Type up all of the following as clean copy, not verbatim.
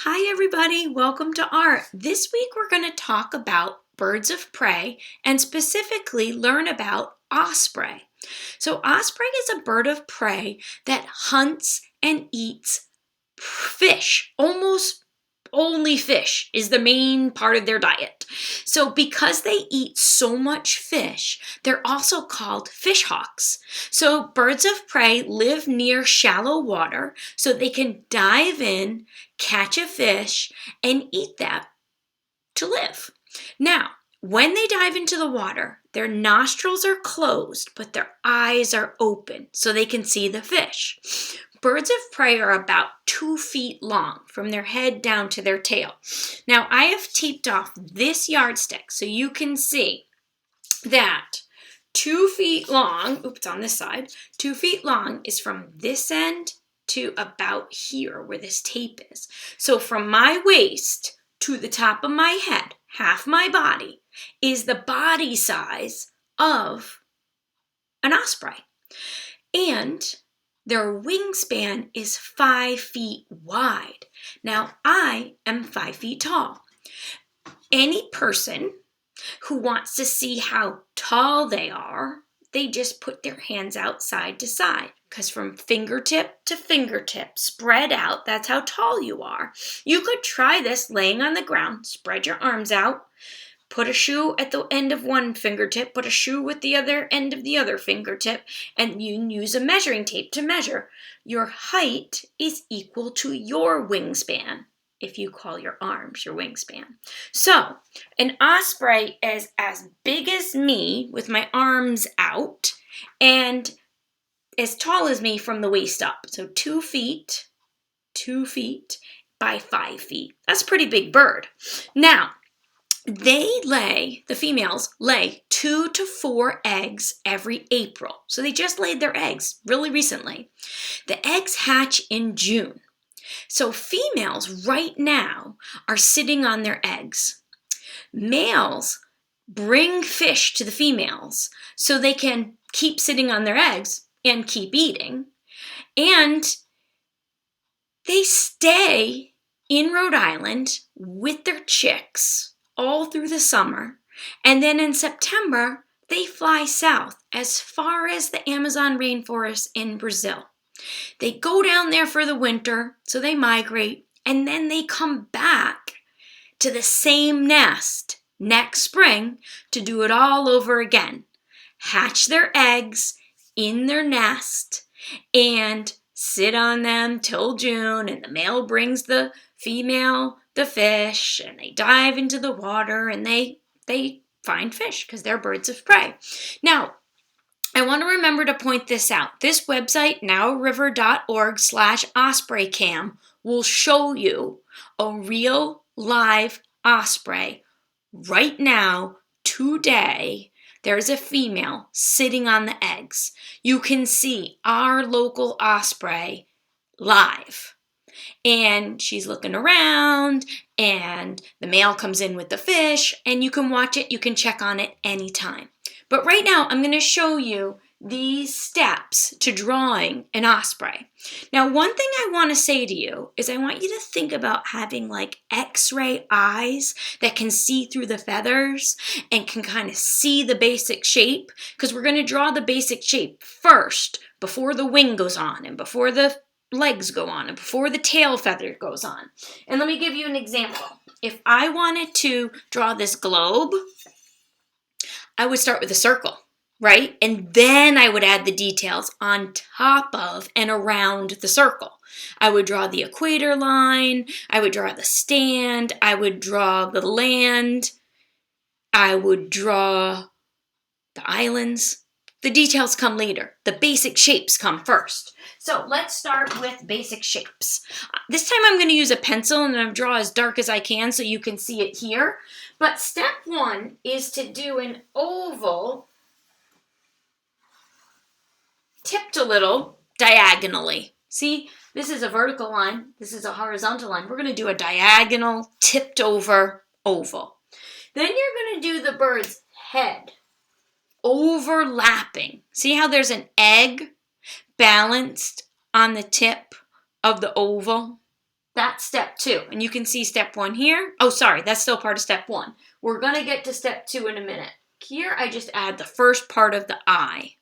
Hi everybody, welcome to Art. This week we're going to talk about birds of prey and specifically learn about osprey. So osprey is a bird of prey that hunts and eats fish. Almost only fish is the main part of their diet. So because they eat so much fish, they're also called fish hawks. So birds of prey live near shallow water so they can dive in, catch a fish, and eat that to live. Now, when they dive into the water, their nostrils are closed, but their eyes are open so they can see the fish. Birds of prey are about 2 feet long from their head down to their tail. Now, I have taped off this yardstick so you can see that 2 feet long, oops, on this side, 2 feet long is from this end to about here where this tape is. So from my waist to the top of my head, half my body, is the body size of an osprey. And their wingspan is 5 feet wide. Now, I am 5 feet tall. Any person who wants to see how tall they are, they just put their hands out side to side. Because from fingertip to fingertip, spread out, that's how tall you are. You could try this laying on the ground, spread your arms out, put a shoe at the end of one fingertip, put a shoe with the other end of the other fingertip, and you can use a measuring tape to measure. Your height is equal to your wingspan, if you call your arms your wingspan. So, an osprey is as big as me with my arms out and as tall as me from the waist up. So 2 feet by 5 feet. That's a pretty big bird. Now, the females lay 2 to 4 eggs every April. So they just laid their eggs really recently. The eggs hatch in June. So females right now are sitting on their eggs. Males bring fish to the females so they can keep sitting on their eggs and keep eating. And they stay in Rhode Island with their chicks all through the summer, and then in September, they fly south as far as the Amazon rainforest in Brazil. They go down there for the winter, so they migrate, and then they come back to the same nest next spring to do it all over again. Hatch their eggs in their nest and sit on them till June, and the male brings the female the fish, and they dive into the water and they find fish because they're birds of prey. Now, I want to remember to point this out. This website, nowriver.org/ospreycam, will show you a real live osprey right now, today. There's a female sitting on the eggs. You can see our local osprey live. And she's looking around, and the male comes in with the fish, and you can watch it, you can check on it anytime. But right now, I'm going to show you these steps to drawing an osprey. Now, one thing I want to say to you is I want you to think about having like X-ray eyes that can see through the feathers and can kind of see the basic shape, because we're going to draw the basic shape first before the wing goes on and before the legs go on and before the tail feather goes on. And let me give you an example. If I wanted to draw this globe, I would start with a circle, right? And then I would add the details on top of and around the circle. I would draw the equator line, I would draw the stand, I would draw the land, I would draw the islands. The details come later. The basic shapes come first. So let's start with basic shapes. This time I'm going to use a pencil and I'm going to draw as dark as I can so you can see it here. But step 1 is to do an oval tipped a little diagonally. See, this is a vertical line. This is a horizontal line. We're going to do a diagonal tipped over oval. Then you're going to do the bird's head. Overlapping. See how there's an egg balanced on the tip of the oval? That's step 2. And you can see step 1 here. Oh, sorry, that's still part of step 1. We're going to get to step 2 in a minute. Here, I just add the first part of the eye.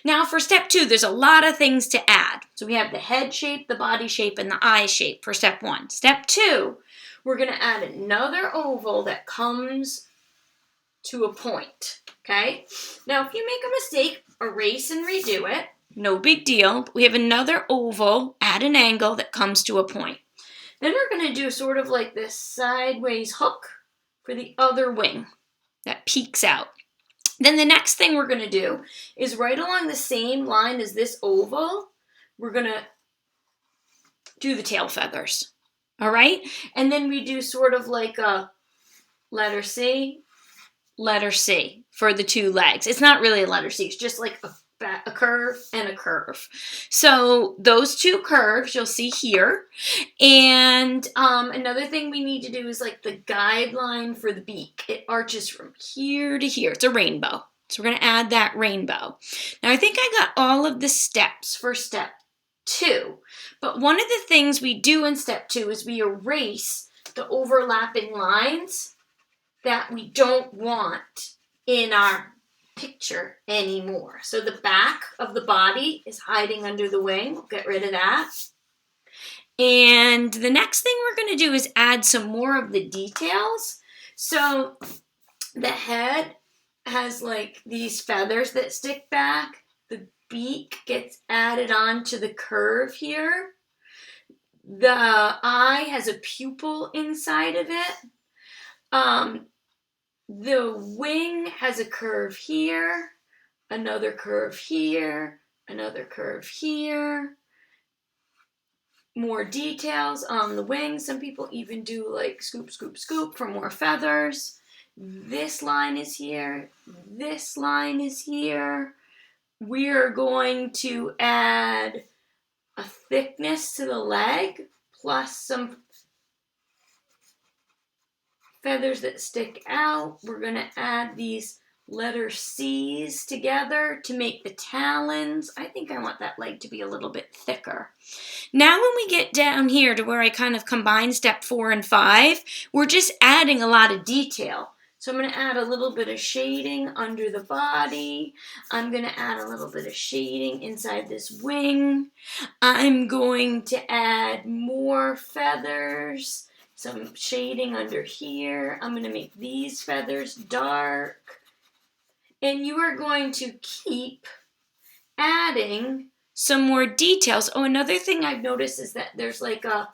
Now, for step 2, there's a lot of things to add. So we have the head shape, the body shape, and the eye shape for step 1. Step 2, we're going to add another oval that comes to a point, okay? Now, if you make a mistake, erase and redo it. No big deal. We have another oval at an angle that comes to a point. Then we're going to do sort of like this sideways hook for the other wing that peeks out. Then the next thing we're going to do is right along the same line as this oval, we're going to do the tail feathers, all right? And then we do sort of like a letter C for the 2 legs. It's not really a letter C. It's just like a curve and a curve. So those 2 curves you'll see here. And another thing we need to do is like the guideline for the beak. It arches from here to here. It's a rainbow. So we're going to add that rainbow. Now I think I got all of the steps for step 2. But one of the things we do in step 2 is we erase the overlapping lines that we don't want in our picture anymore. So the back of the body is hiding under the wing. We'll get rid of that. And the next thing we're going to do is add some more of the details. So the head has like these feathers that stick back. The beak gets added on to the curve here. The eye has a pupil inside of it. The wing has a curve here, another curve here, another curve here. More details on the wing. Some people even do like scoop, scoop, scoop for more feathers. This line is here. This line is here. We're going to add a thickness to the leg plus some feathers that stick out. We're going to add these letter C's together to make the talons. I think I want that leg to be a little bit thicker. Now when we get down here to where I kind of combine step 4 and 5, we're just adding a lot of detail. So I'm going to add a little bit of shading under the body. I'm going to add a little bit of shading inside this wing. I'm going to add more feathers. Some shading under here. I'm going to make these feathers dark. And you are going to keep adding some more details. Oh, another thing I've noticed is that there's like a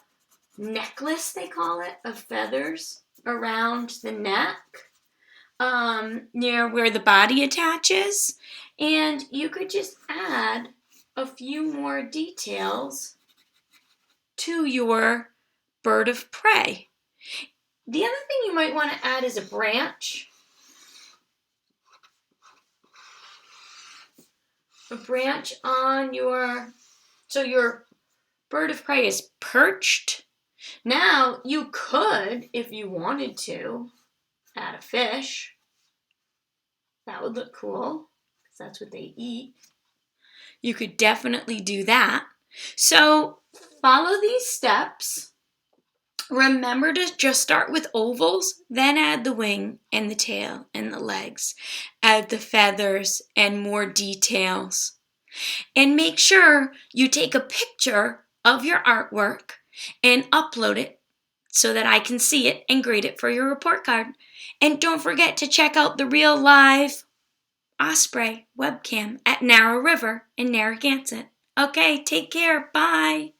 necklace, they call it, of feathers around the neck, near where the body attaches. And you could just add a few more details to your bird of prey. The other thing you might want to add is a branch. A branch on so your bird of prey is perched. Now you could, if you wanted to, add a fish. That would look cool, because that's what they eat. You could definitely do that. So follow these steps. Remember to just start with ovals, then add the wing and the tail and the legs. Add the feathers and more details. And make sure you take a picture of your artwork and upload it so that I can see it and grade it for your report card. And don't forget to check out the real live Osprey webcam at Narrow River in Narragansett. Okay, take care. Bye.